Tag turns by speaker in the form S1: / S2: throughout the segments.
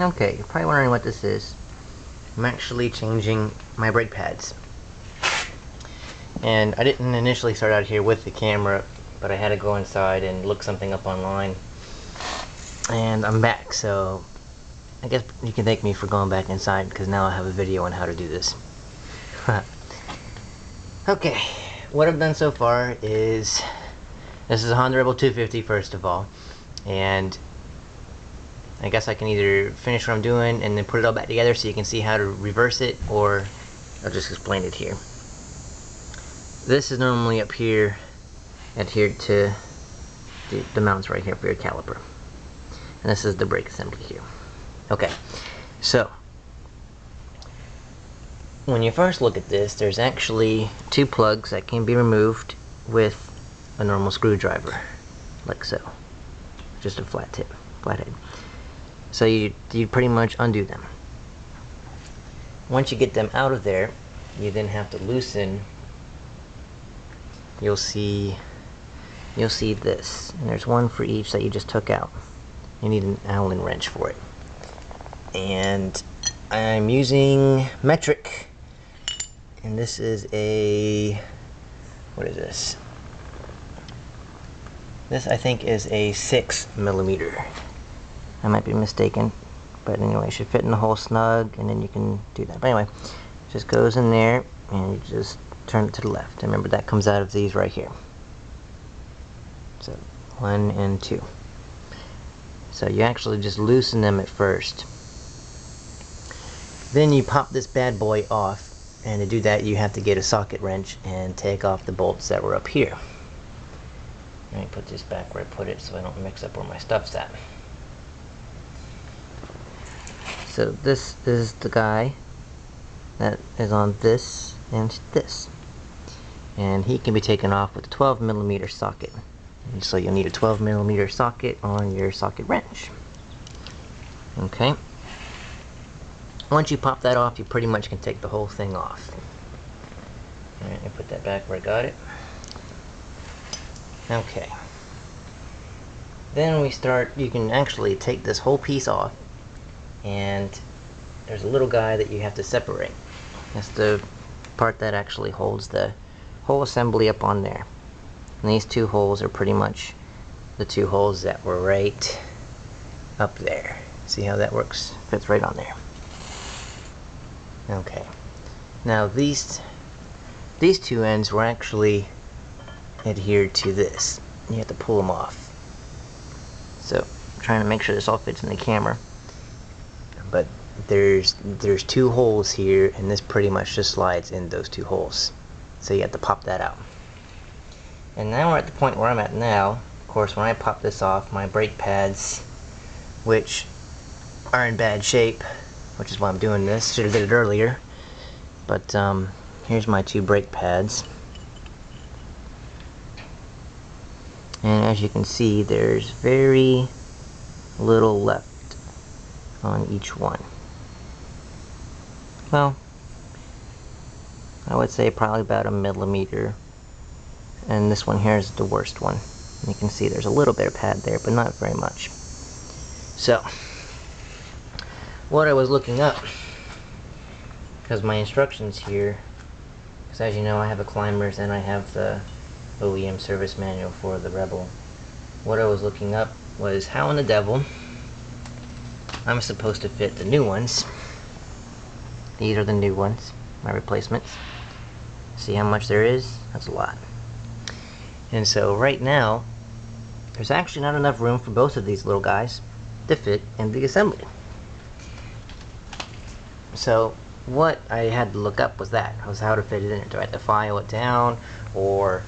S1: Okay, you're probably wondering what this is. I'm actually changing my brake pads. And I didn't initially start out here with the camera, but I had to go inside and look something up online. And I'm back, so I guess you can thank me for going back inside, because now I have a video on how to do this. Okay, what I've done so far is, this is a Honda Rebel 250 first of all, and I guess I can either finish what I'm doing and then put it all back together so you can see how to reverse it, or I'll just explain it here. This is normally up here, adhered to the mounts right here for your caliper. And this is the brake assembly here. Okay, so when you first look at this, there's actually two plugs that can be removed with a normal screwdriver, like so. Just a flathead. So you pretty much undo them. Once you get them out of there, you then have to loosen. You'll see this, and there's one for each that you just took out. You need an Allen wrench for it. And I'm using metric, and this is a, what is this? This I think is a 6mm. I might be mistaken, but anyway, it should fit in the hole snug, and then you can do that. But anyway, it just goes in there, and you just turn it to the left. And remember, that comes out of these right here. So 1 and 2. So you actually just loosen them at first. Then you pop this bad boy off, and to do that you have to get a socket wrench and take off the bolts that were up here. Let me put this back where I put it so I don't mix up where my stuff's at. So this is the guy that is on this and this. And he can be taken off with a 12mm socket. And so you'll need a 12mm socket on your socket wrench. Okay. Once you pop that off, you pretty much can take the whole thing off. Alright, I put that back where I got it. Okay. Then we start, you can actually take this whole piece off, and there's a little guy that you have to separate. That's the part that actually holds the whole assembly up on there. And these two holes are pretty much the two holes that were right up there. See how that works? Fits right on there. Okay. Now these two ends were actually adhered to this. You have to pull them off. So I'm trying to make sure this all fits in the camera. But there's two holes here, and this pretty much just slides in those two holes. So you have to pop that out. And now we're at the point where I'm at now. Of course, when I pop this off, my brake pads, which are in bad shape, which is why I'm doing this. Should have did it earlier. But here's my two brake pads. And as you can see, there's very little left on each one. Well, I would say probably about 1mm. And this one here is the worst one. You can see there's a little bit of pad there, but not very much. So, what I was looking up, because my instructions here, because as you know I have a Climbers and I have the OEM service manual for the Rebel. What I was looking up was how in the devil I'm supposed to fit the new ones. These are the new ones, my replacements. See how much there is? That's a lot. And so right now, there's actually not enough room for both of these little guys to fit in the assembly. So what I had to look up was how to fit it in there. Do I have to file it down, or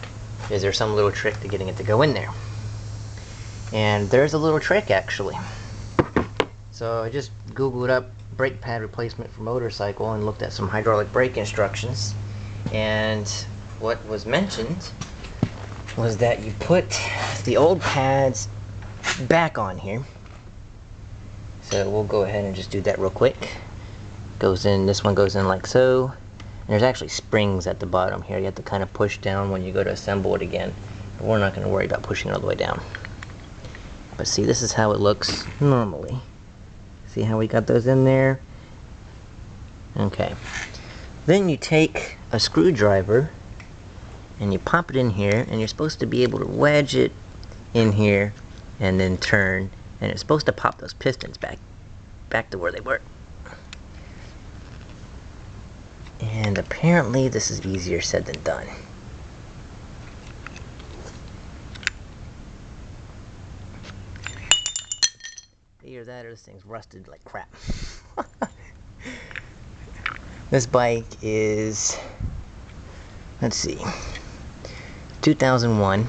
S1: is there some little trick to getting it to go in there? And there's a little trick actually. So I just googled up brake pad replacement for motorcycle and looked at some hydraulic brake instructions, and what was mentioned was that you put the old pads back on here. So we'll go ahead and just do that real quick. Goes in, this one goes in like so. And there's actually springs at the bottom here. You have to kind of push down when you go to assemble it again. But we're not going to worry about pushing it all the way down. But see, this is how it looks normally. See how we got those in there? Okay. Then you take a screwdriver and you pop it in here, and you're supposed to be able to wedge it in here and then turn, and it's supposed to pop those pistons back to where they were. And apparently this is easier said than done. Either that or this thing's rusted like crap. This bike is, let's see, 2001,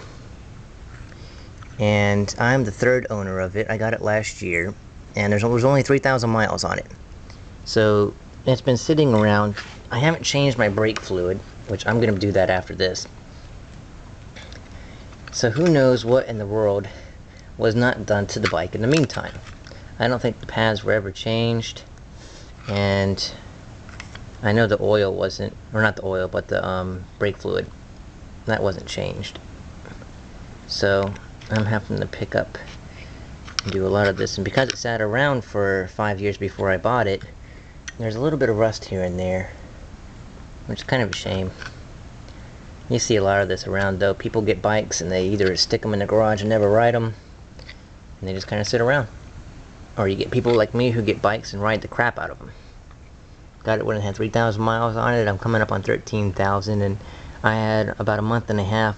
S1: and I'm the third owner of it. I got it last year, and there was only 3,000 miles on it. So it's been sitting around. I haven't changed my brake fluid, which I'm going to do that after this. So who knows what in the world was not done to the bike in the meantime. I don't think the pads were ever changed, and I know the oil wasn't, or not the oil, but the brake fluid, that wasn't changed. So I'm having to pick up and do a lot of this, and because it sat around for 5 years before I bought it, there's a little bit of rust here and there, which is kind of a shame. You see a lot of this around though. People get bikes and they either stick them in the garage and never ride them, and they just kind of sit around. Or you get people like me who get bikes and ride the crap out of them. Got it when it had 3,000 miles on it. I'm coming up on 13,000, and I had about a month and a half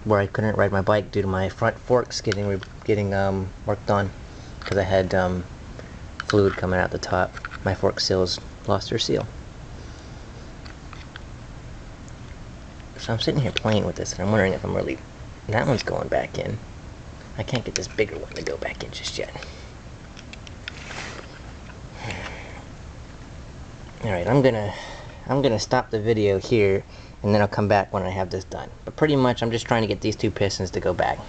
S1: where I couldn't ride my bike due to my front forks getting worked on, because I had fluid coming out the top. My fork seals lost their seal. So I'm sitting here playing with this, and I'm wondering if I'm really... That one's going back in. I can't get this bigger one to go back in just yet. Alright, I'm gonna stop the video here, and then I'll come back when I have this done. But pretty much I'm just trying to get these two pistons to go back.